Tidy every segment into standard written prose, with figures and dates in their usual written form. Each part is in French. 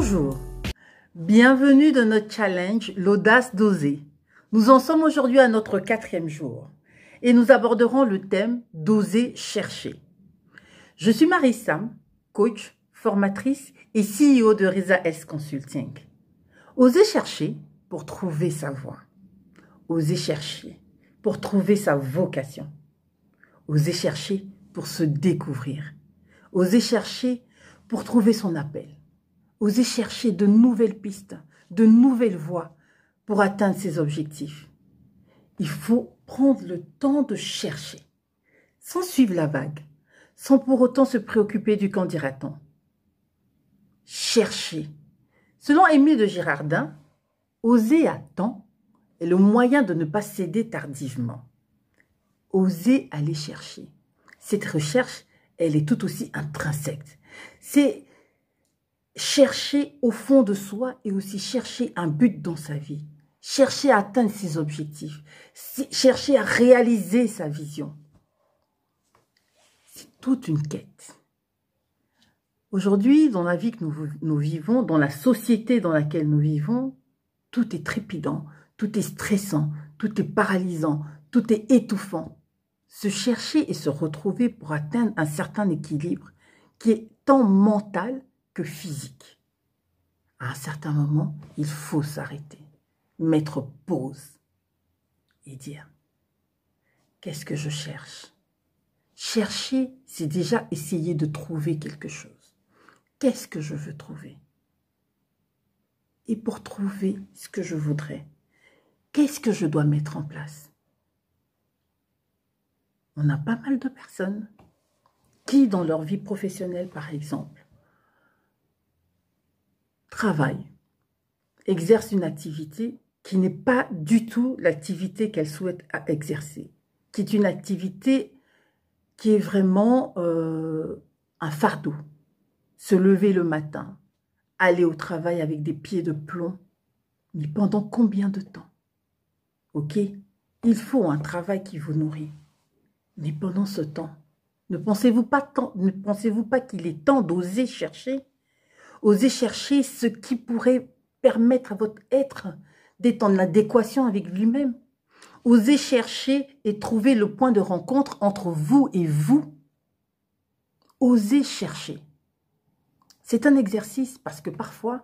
Bonjour, bienvenue dans notre challenge, l'audace d'oser. Nous en sommes aujourd'hui à notre 4e jour et nous aborderons le thème d'oser chercher. Je suis Marie-Sam, coach, formatrice et CEO de Risa S Consulting. Oser chercher pour trouver sa voie. Oser chercher pour trouver sa vocation. Oser chercher pour se découvrir. Oser chercher pour trouver son appel. Oser chercher de nouvelles pistes, de nouvelles voies pour atteindre ses objectifs. Il faut prendre le temps de chercher, sans suivre la vague, sans pour autant se préoccuper du qu'en dira-t-on. Chercher. Selon Émile de Girardin, oser à temps est le moyen de ne pas céder tardivement. Oser aller chercher. Cette recherche, elle est tout aussi intrinsèque. C'est chercher au fond de soi et aussi chercher un but dans sa vie. Chercher à atteindre ses objectifs. Chercher à réaliser sa vision. C'est toute une quête. Aujourd'hui, dans la vie que nous vivons, dans la société dans laquelle nous vivons, tout est trépidant, tout est stressant, tout est paralysant, tout est étouffant. Se chercher et se retrouver pour atteindre un certain équilibre qui est tant mental que physique. À un certain moment, il faut s'arrêter, mettre pause et dire « Qu'est-ce que je cherche ?» Chercher, c'est déjà essayer de trouver quelque chose. Qu'est-ce que je veux trouver? Et pour trouver ce que je voudrais, qu'est-ce que je dois mettre en place? On a pas mal de personnes qui, dans leur vie professionnelle, par exemple, travaillent, exercent une activité qui n'est pas du tout l'activité qu'elles souhaitent exercer, qui est une activité qui est vraiment un fardeau. Se lever le matin, aller au travail avec des pieds de plomb, mais pendant combien de temps? Ok, il faut un travail qui vous nourrit. Mais pendant ce temps, ne pensez-vous pas qu'il est temps d'oser chercher? Oser chercher ce qui pourrait permettre à votre être d'être en adéquation avec lui-même. Oser chercher et trouver le point de rencontre entre vous et vous. Oser chercher. C'est un exercice parce que parfois,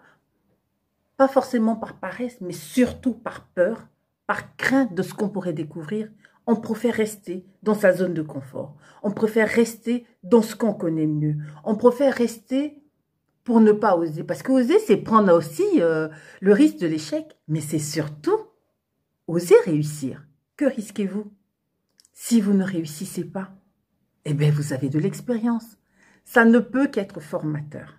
pas forcément par paresse, mais surtout par peur, par crainte de ce qu'on pourrait découvrir, on préfère rester dans sa zone de confort. On préfère rester dans ce qu'on connaît mieux. On préfère rester pour ne pas oser. Parce que oser, c'est prendre aussi le risque de l'échec. Mais c'est surtout oser réussir. Que risquez-vous? Si vous ne réussissez pas, eh bien, vous avez de l'expérience. Ça ne peut qu'être formateur.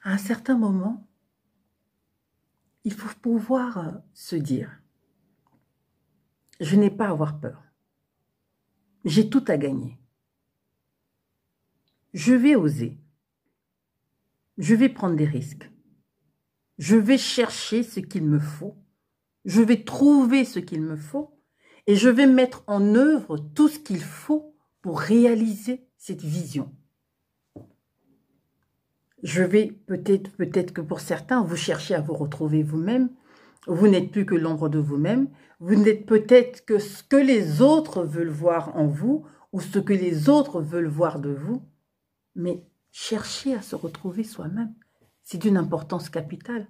À un certain moment, il faut pouvoir se dire: je n'ai pas à avoir peur. J'ai tout à gagner. Je vais oser. Je vais prendre des risques. Je vais chercher ce qu'il me faut. Je vais trouver ce qu'il me faut. Et je vais mettre en œuvre tout ce qu'il faut pour réaliser cette vision. Je vais peut-être que pour certains, vous cherchez à vous retrouver vous-même. Vous n'êtes plus que l'ombre de vous-même. Vous n'êtes peut-être que ce que les autres veulent voir en vous ou ce que les autres veulent voir de vous. Mais cherchez à se retrouver soi-même. C'est d'une importance capitale.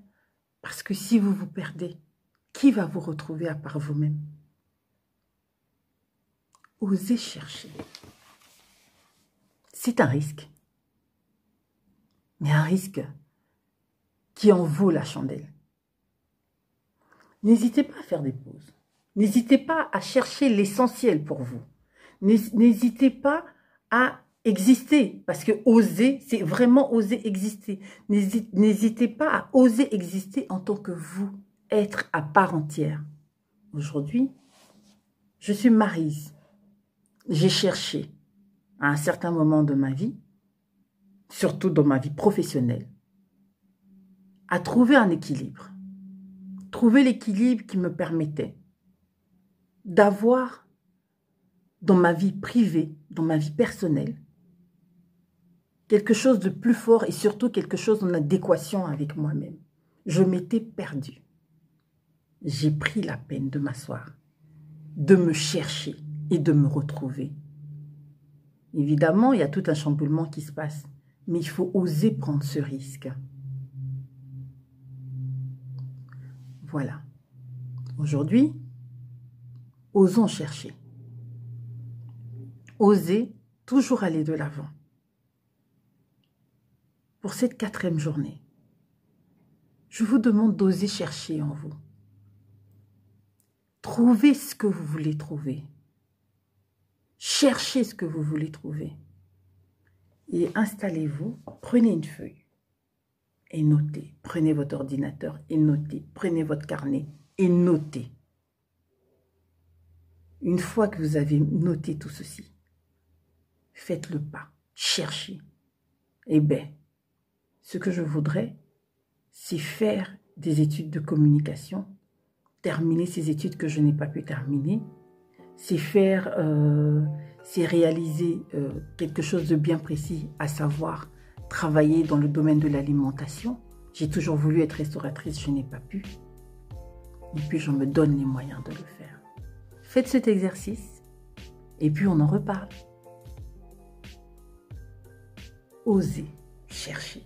Parce que si vous vous perdez, qui va vous retrouver à part vous-même? Osez chercher. C'est un risque. Mais un risque qui en vaut la chandelle. N'hésitez pas à faire des pauses. N'hésitez pas à chercher l'essentiel pour vous. N'hésitez pas à exister, parce que oser, c'est vraiment oser exister. N'hésitez pas à oser exister en tant que vous, être à part entière. Aujourd'hui, je suis Maryse. J'ai cherché à un certain moment de ma vie, surtout dans ma vie professionnelle, à trouver un équilibre. Trouver l'équilibre qui me permettait d'avoir dans ma vie privée, dans ma vie personnelle, quelque chose de plus fort et surtout quelque chose en adéquation avec moi-même. Je m'étais perdue. J'ai pris la peine de m'asseoir, de me chercher et de me retrouver. Évidemment, il y a tout un chamboulement qui se passe, mais il faut oser prendre ce risque. Voilà. Aujourd'hui, osons chercher. Osez toujours aller de l'avant. Pour cette 4e journée, je vous demande d'oser chercher en vous. Trouvez ce que vous voulez trouver. Cherchez ce que vous voulez trouver. Et installez-vous, prenez une feuille et notez. Prenez votre ordinateur et notez. Prenez votre carnet et notez. Une fois que vous avez noté tout ceci, faites le pas, cherchez. Eh bien, ce que je voudrais, c'est faire des études de communication, terminer ces études que je n'ai pas pu terminer, c'est réaliser quelque chose de bien précis, à savoir travailler dans le domaine de l'alimentation. J'ai toujours voulu être restauratrice, je n'ai pas pu. Et puis je me donne les moyens de le faire. Faites cet exercice et puis on en reparle. Osez chercher.